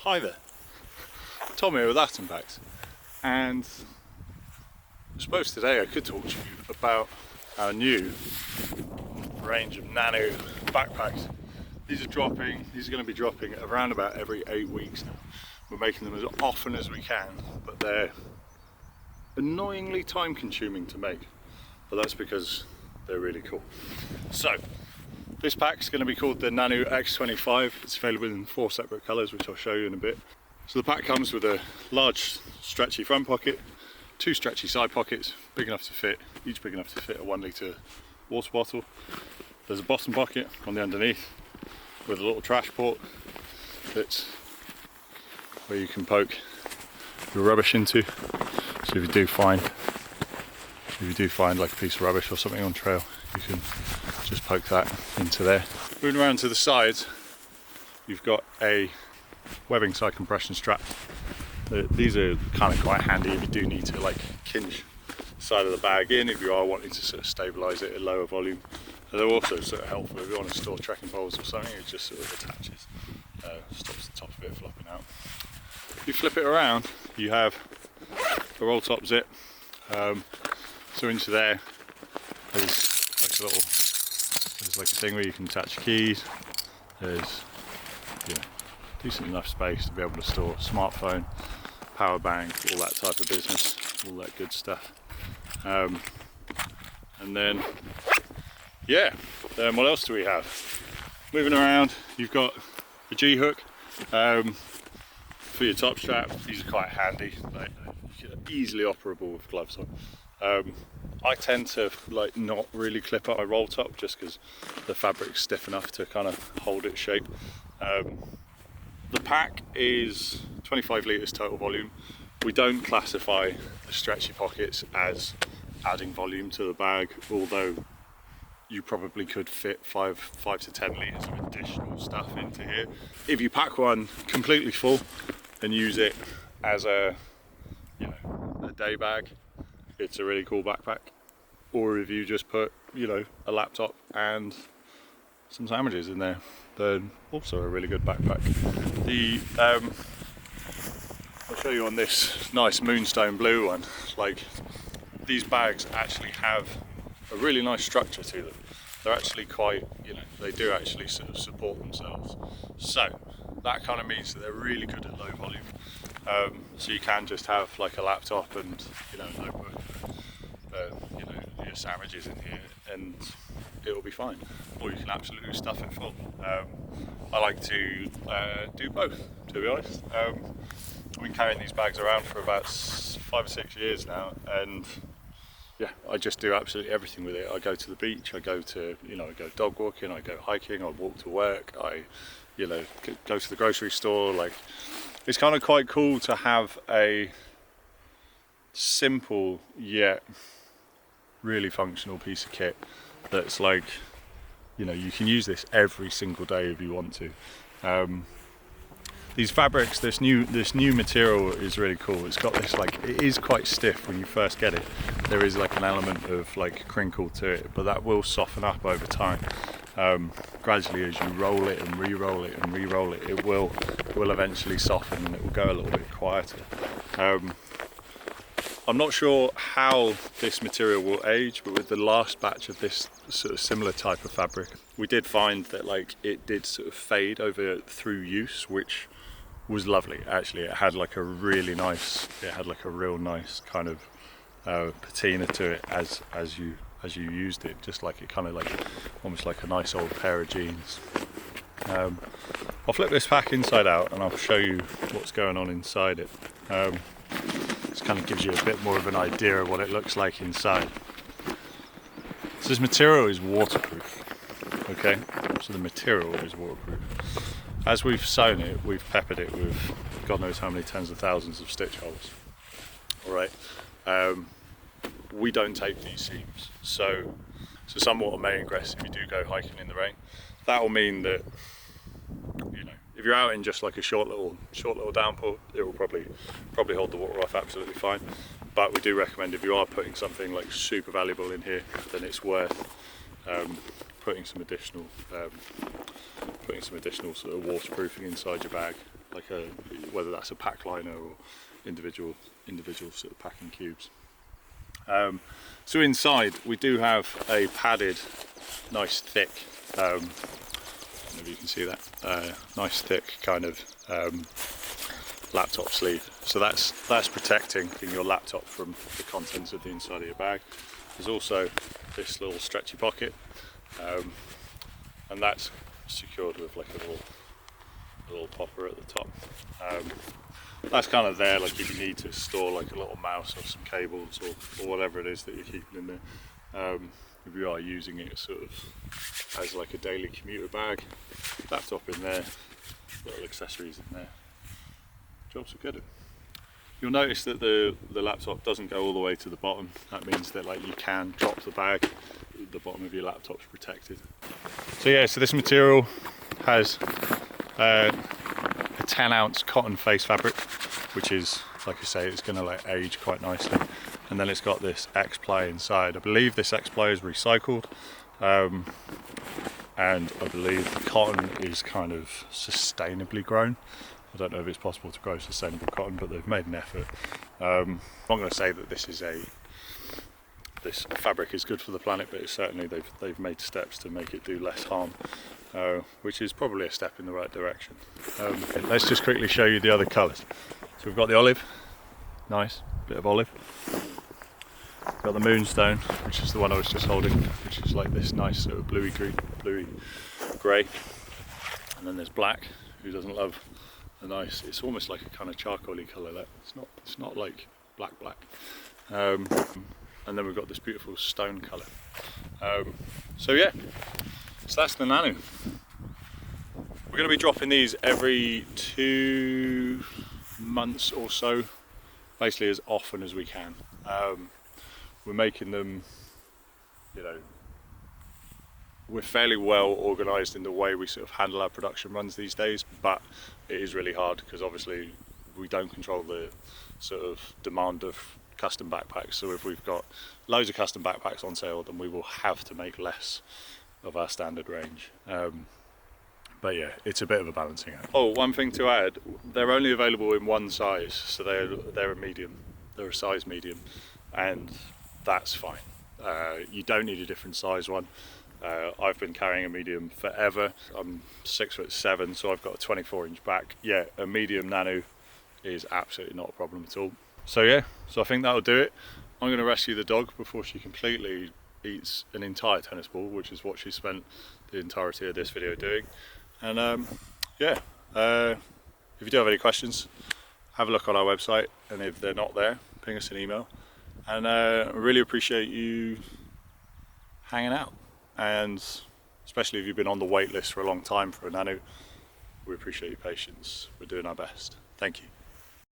Hi there, Tom here with Atom Packs, and I suppose today I could talk to you about our new range of Nanu backpacks. These are going to be dropping around about every 8 weeks now. We're making them as often as we can, but they're annoyingly time consuming to make, but that's because they're really cool. So this pack's going to be called the Nanu X25. It's available in 4 separate colours, which I'll show you in a bit. So the pack comes with a large stretchy front pocket, 2 stretchy side pockets, big enough to fit, each big enough to fit a 1 litre water bottle. There's a bottom pocket on the underneath with a little trash port that's where you can poke your rubbish into. So if you do find like a piece of rubbish or something on trail, you can just poke that into there. Moving around to the sides, you've got a webbing side compression strap. These are kind of quite handy if you do need to like kinch the side of the bag in if you are wanting to sort of stabilise it at lower volume. And they're also sort of helpful if you want to store trekking poles or something. It just sort of attaches, stops the top of it flopping out. If you flip it around, you have a roll top zip. So into there, there's like a thing where you can attach keys. There's decent enough space to be able to store smartphone, power bank, all that type of business, all that good stuff. And then what else do we have? Moving around, you've got a G hook for your top strap. These are quite handy, like easily operable with gloves on. I tend to like not really clip up my roll top just because the fabric's stiff enough to kind of hold its shape. The pack is 25 litres total volume. We don't classify the stretchy pockets as adding volume to the bag, although you probably could fit 5 to 10 litres of additional stuff into here. If you pack one completely full and use it as a day bag, it's a really cool backpack. Or if you just put a laptop and some sandwiches in there, then also a really good backpack. I'll show you on this nice moonstone blue one, like these bags actually have a really nice structure to them. They're actually quite, they do actually sort of support themselves. So that kind of means that they're really good at low volume. So you can just have like a laptop and a notebook, your sandwiches in here, and it'll be fine. Or you can absolutely stuff it full. I like to do both, to be honest. I've been carrying these bags around for about 5 or 6 years now, and I just do absolutely everything with it. I go to the beach, I go dog walking, I go hiking, I walk to work, I go to the grocery store. Like, it's kind of quite cool to have a simple yet really functional piece of kit that's like, you can use this every single day if you want to. These fabrics, this new material is really cool. It's got this, like, it is quite stiff when you first get it. There is like an element of like crinkle to it, but that will soften up over time. Gradually, as you roll it and re-roll it and re-roll it, it will eventually soften and it will go a little bit quieter. I'm not sure how this material will age, but with the last batch of this sort of similar type of fabric, we did find that like it did sort of fade through use, which was lovely. Actually, it had like a real nice kind of patina to it as you used it, just like it kind of like almost like a nice old pair of jeans. I'll flip this pack inside out and I'll show you what's going on inside it. This kind of gives you a bit more of an idea of what it looks like inside. So this material is waterproof, okay? So the material is waterproof. As we've sewn it, we've peppered it with God knows how many tens of thousands of stitch holes. All right. We don't tape these seams, so some water may ingress if you do go hiking in the rain. That will mean that if you're out in just like a short little downpour, it will probably hold the water off absolutely fine. But we do recommend, if you are putting something like super valuable in here, then it's worth putting some additional sort of waterproofing inside your bag. like whether that's a pack liner or individual sort of packing cubes. So inside we do have a padded, nice thick, maybe you can see that, nice thick kind of laptop sleeve. So that's protecting your laptop from the contents of the inside of your bag. There's also this little stretchy pocket, and that's secured with like a little popper at the top. That's kind of there, like if you need to store like a little mouse or some cables or whatever it is that you're keeping in there. If you are using it sort of as like a daily commuter bag, laptop in there, little accessories in there. Jobs are good. You'll notice that the laptop doesn't go all the way to the bottom. That means that like you can drop the bag, the bottom of your laptop's protected. So yeah, so this material has a 10-ounce cotton face fabric, which is, like I say, it's going to like age quite nicely. And then it's got this X-ply inside. I believe this X-ply is recycled, and I believe the cotton is kind of sustainably grown. I don't know if it's possible to grow sustainable cotton, but they've made an effort. I'm not going to say that this fabric is good for the planet, but it's certainly they've made steps to make it do less harm, which is probably a step in the right direction. Let's just quickly show you the other colours. So we've got the olive, nice bit of olive. We've got the moonstone, which is the one I was just holding, which is like this nice sort of bluey grey. And then there's black. Who doesn't love a nice? It's almost like a kind of charcoaly colour. That it's not like black. And then we've got this beautiful stone colour. So yeah, so that's the Nanu. We're going to be dropping these every 2 months or so, basically as often as we can. We're making them, you know, we're fairly well organised in the way we sort of handle our production runs these days, but it is really hard because obviously we don't control the sort of demand of custom backpacks. So if we've got loads of custom backpacks on sale, then we will have to make less of our standard range. But yeah, it's a bit of a balancing act. Oh, one thing to add, they're only available in one size, so they're a medium. They're a size medium, and that's fine. You don't need a different size one. I've been carrying a medium forever. I'm 6'7", so I've got a 24-inch back. Yeah, a medium Nanu is absolutely not a problem at all. So yeah, so I think that'll do it. I'm going to rescue the dog before she completely eats an entire tennis ball, which is what she spent the entirety of this video doing. And yeah, if you do have any questions, have a look on our website, and if they're not there, ping us an email. And I really appreciate you hanging out, and especially if you've been on the wait list for a long time for a Nanu, we appreciate your patience. We're doing our best. Thank you.